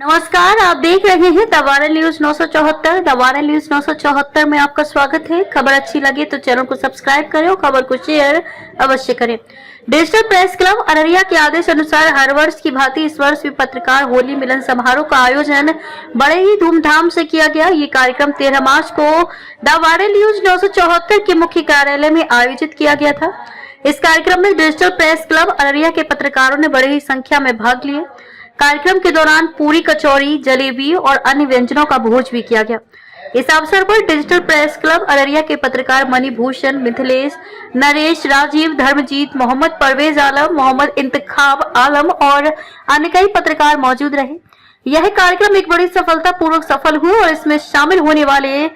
नमस्कार, आप देख रहे हैं the viral news 974। The viral news 974 में आपका स्वागत है। खबर अच्छी लगे तो चैनल को सब्सक्राइब करें और खबर को शेयर अवश्य करें। डिजिटल प्रेस क्लब अररिया के आदेश अनुसार हर वर्ष की भांति इस वर्ष भी पत्रकार होली मिलन समारोह का आयोजन बड़े ही धूमधाम से किया गया। ये कार्यक्रम 13 मार्च को द वायरल न्यूज 974 के मुख्य कार्यालय में आयोजित किया गया था। इस कार्यक्रम में डिजिटल प्रेस क्लब अररिया के पत्रकारों ने बड़ी ही संख्या में भाग लिए। कार्यक्रम के दौरान पूरी, कचौरी, जलेबी और अन्य व्यंजनों का भोज भी किया गया। इस अवसर पर डिजिटल प्रेस क्लब अररिया के पत्रकार मणिभूषण, मिथिलेश, नरेश, राजीव, धर्मजीत, मोहम्मद परवेज आलम, मोहम्मद इंतखाब आलम और अन्य कई पत्रकार मौजूद रहे। यह कार्यक्रम एक बड़ी सफलता पूर्वक सफल हुआ और इसमें शामिल होने वाले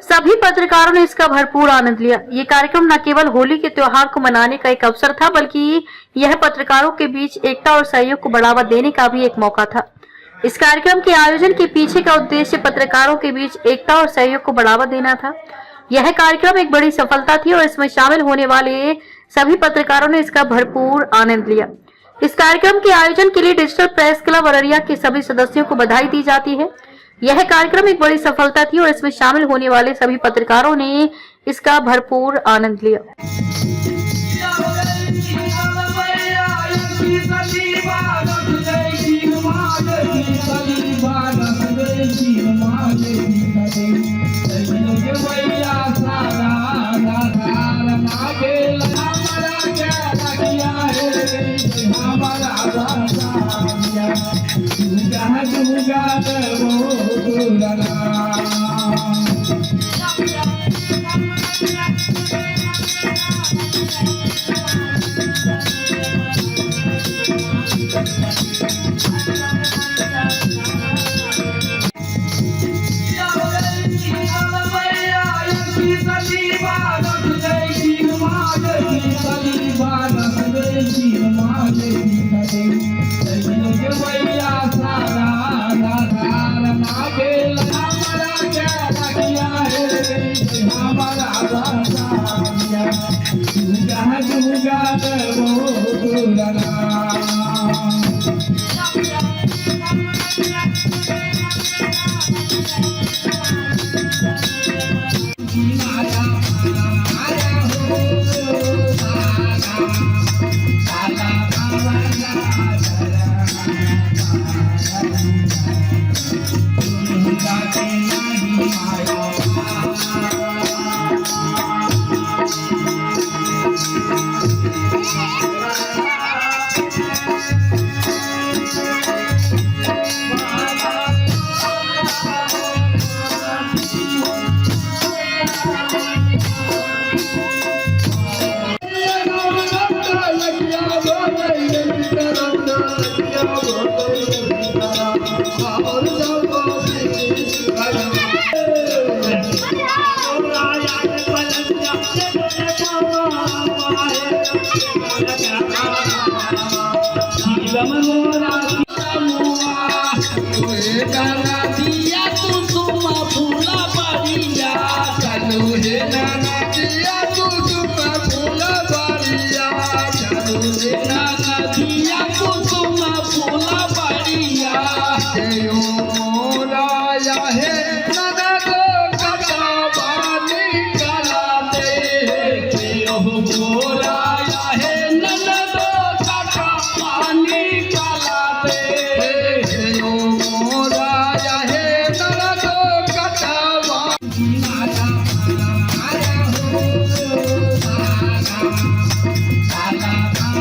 सभी पत्रकारों ने इसका भरपूर आनंद लिया। ये कार्यक्रम न केवल होली के त्योहार को मनाने का एक अवसर था, बल्कि यह पत्रकारों के बीच एकता और सहयोग को बढ़ावा देने का भी एक मौका था। इस कार्यक्रम के आयोजन के पीछे का उद्देश्य पत्रकारों के बीच एकता और सहयोग को बढ़ावा देना था। यह कार्यक्रम एक बड़ी सफलता थी और इसमें शामिल होने वाले सभी पत्रकारों ने इसका भरपूर आनंद लिया। इस कार्यक्रम के आयोजन के लिए डिजिटल प्रेस क्लब अररिया के सभी सदस्यों को बधाई दी जाती है। यह कार्यक्रम एक बड़ी सफलता थी और इसमें शामिल होने वाले सभी पत्रकारों ने इसका भरपूर आनंद लिया।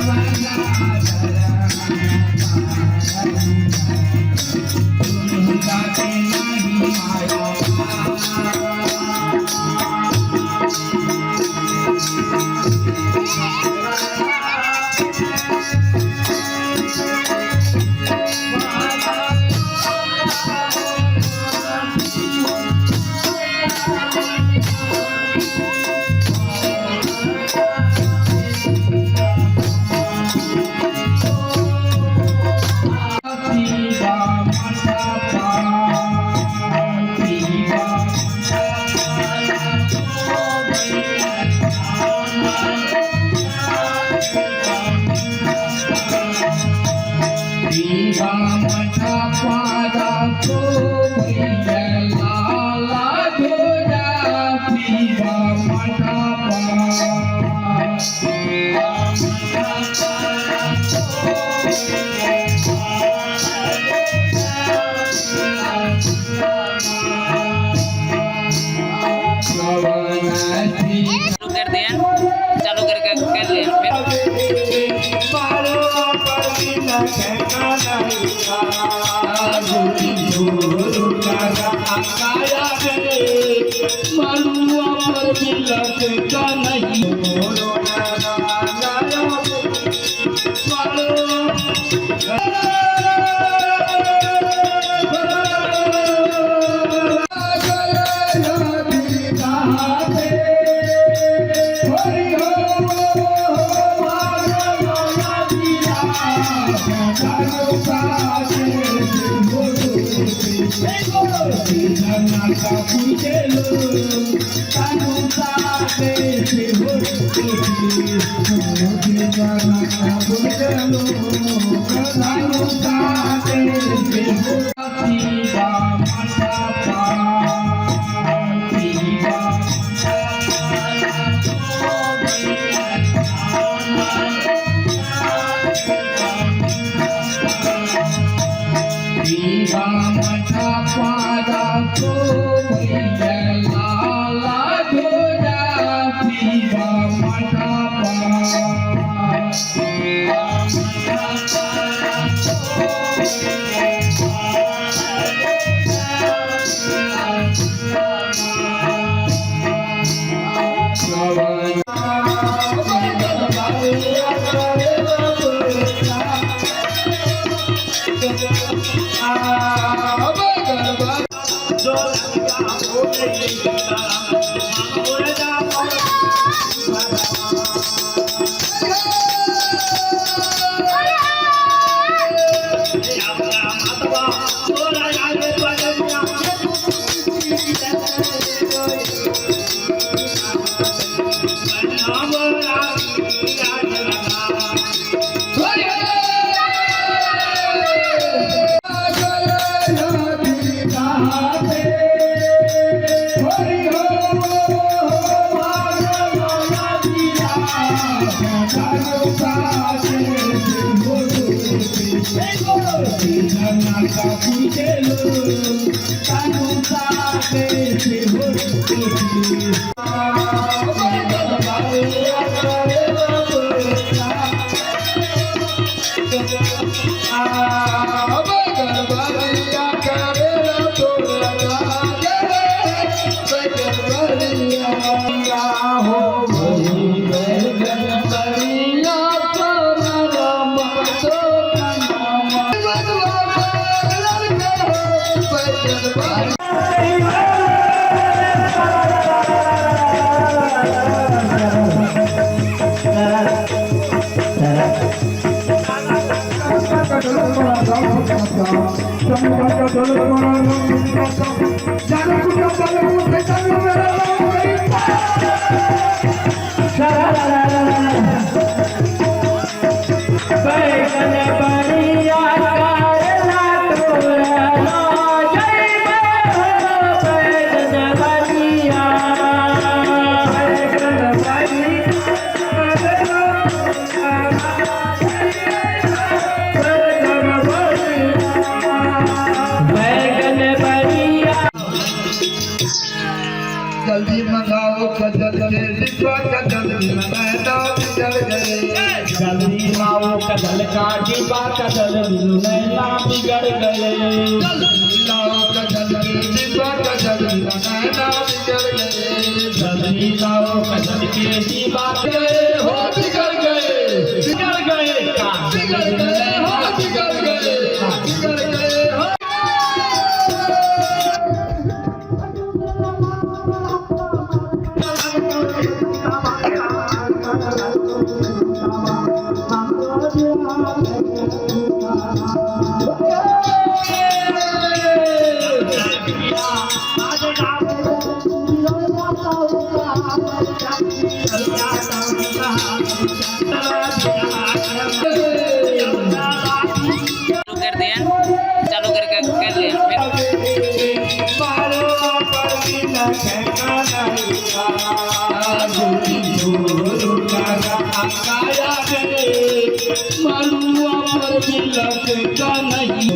Bye. नाका पुरकेलो कानू साथे से हो नाका पुरकेलो कानू साथे से हो दीवा माता पा दीवा दीवा माता पारा को भैया लाला धोजा दीवा माता पारा दीवा माता पारा को नाका पुरकेलो कानू साथे से हो जल्दी मंगाओ कदल के डिब्बा कदल नैना बिगड़ गए जल्दी लाओ कदल का डिब्बा कदल नैना बिगड़ गए जल्दी लाओ कदल के डिब्बा कदल नैना बिगड़ गए जल्दी लाओ कदल के डिब्बा हो बिगड़ गए बिगड़ गए बिगड़ गए हो बिगड़ गए बिगड़ गए हो कर दिया चालू करके कर लिया मलुआ पर मिलत का नहीं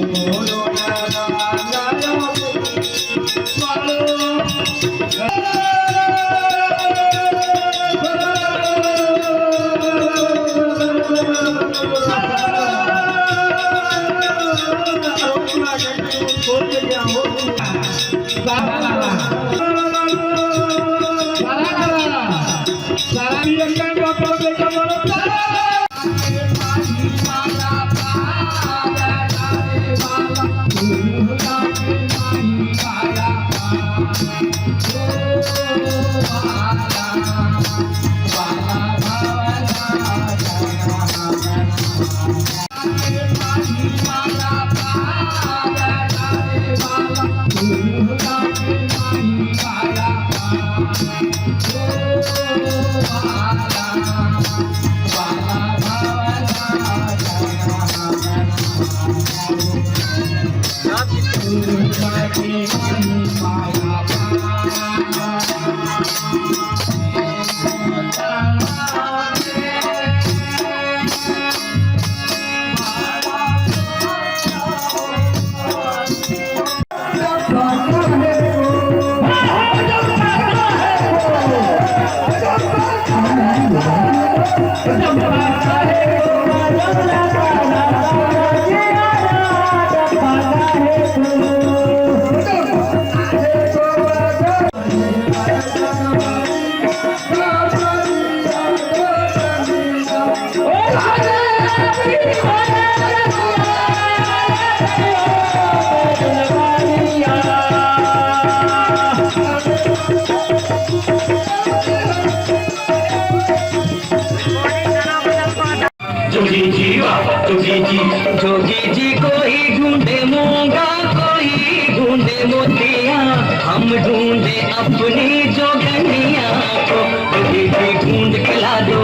जोगी जी कोई ढूंढे मूंगा, कोई ढूंढे मोतिया, हम ढूंढे अपनी जोगनिया को। जोगी जी ढूंढ के ला दो,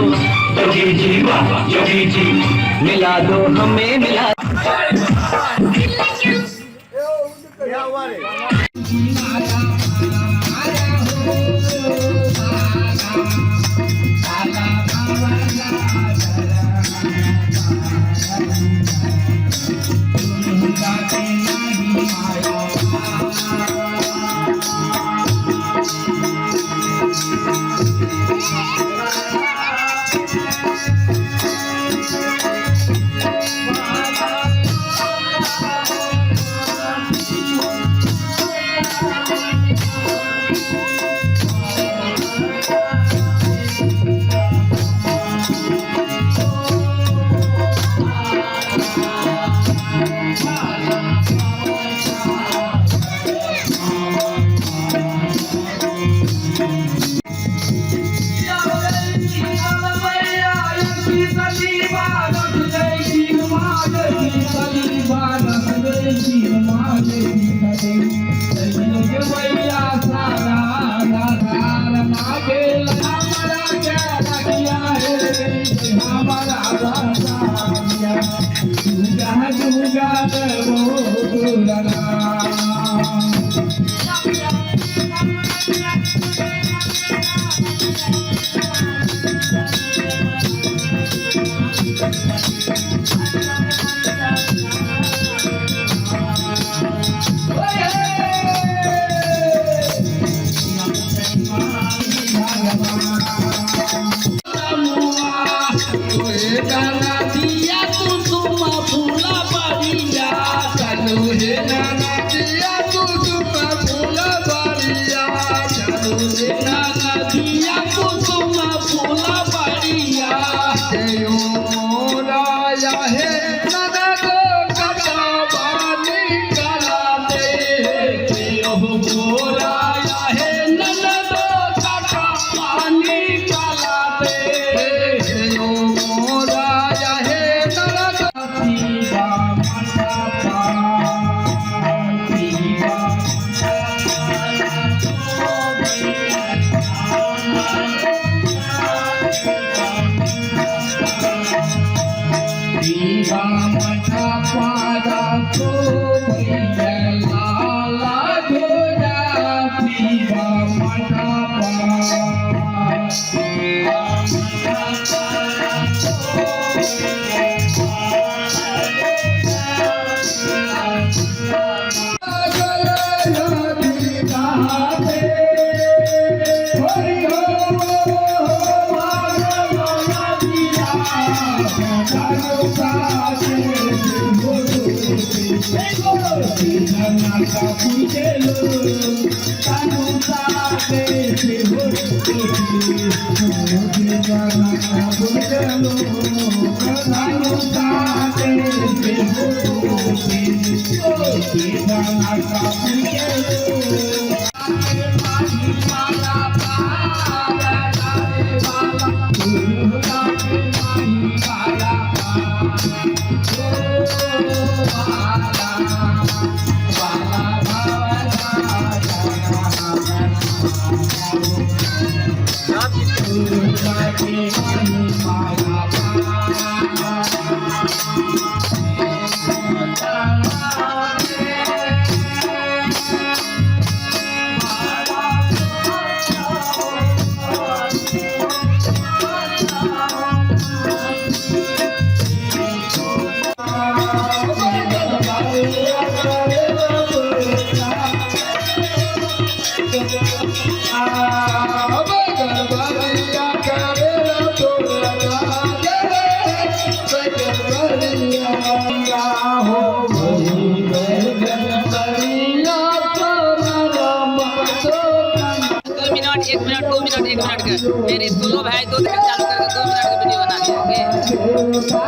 जोगी जी वाह जोगी जी मिला दो हमें मिला। एक मिनट 2 मिनट 1 मिनट का मेरी सुनो भाई 2 सेकंड चालू करके 2 मिनट की वीडियो बना दिया ओके। देवता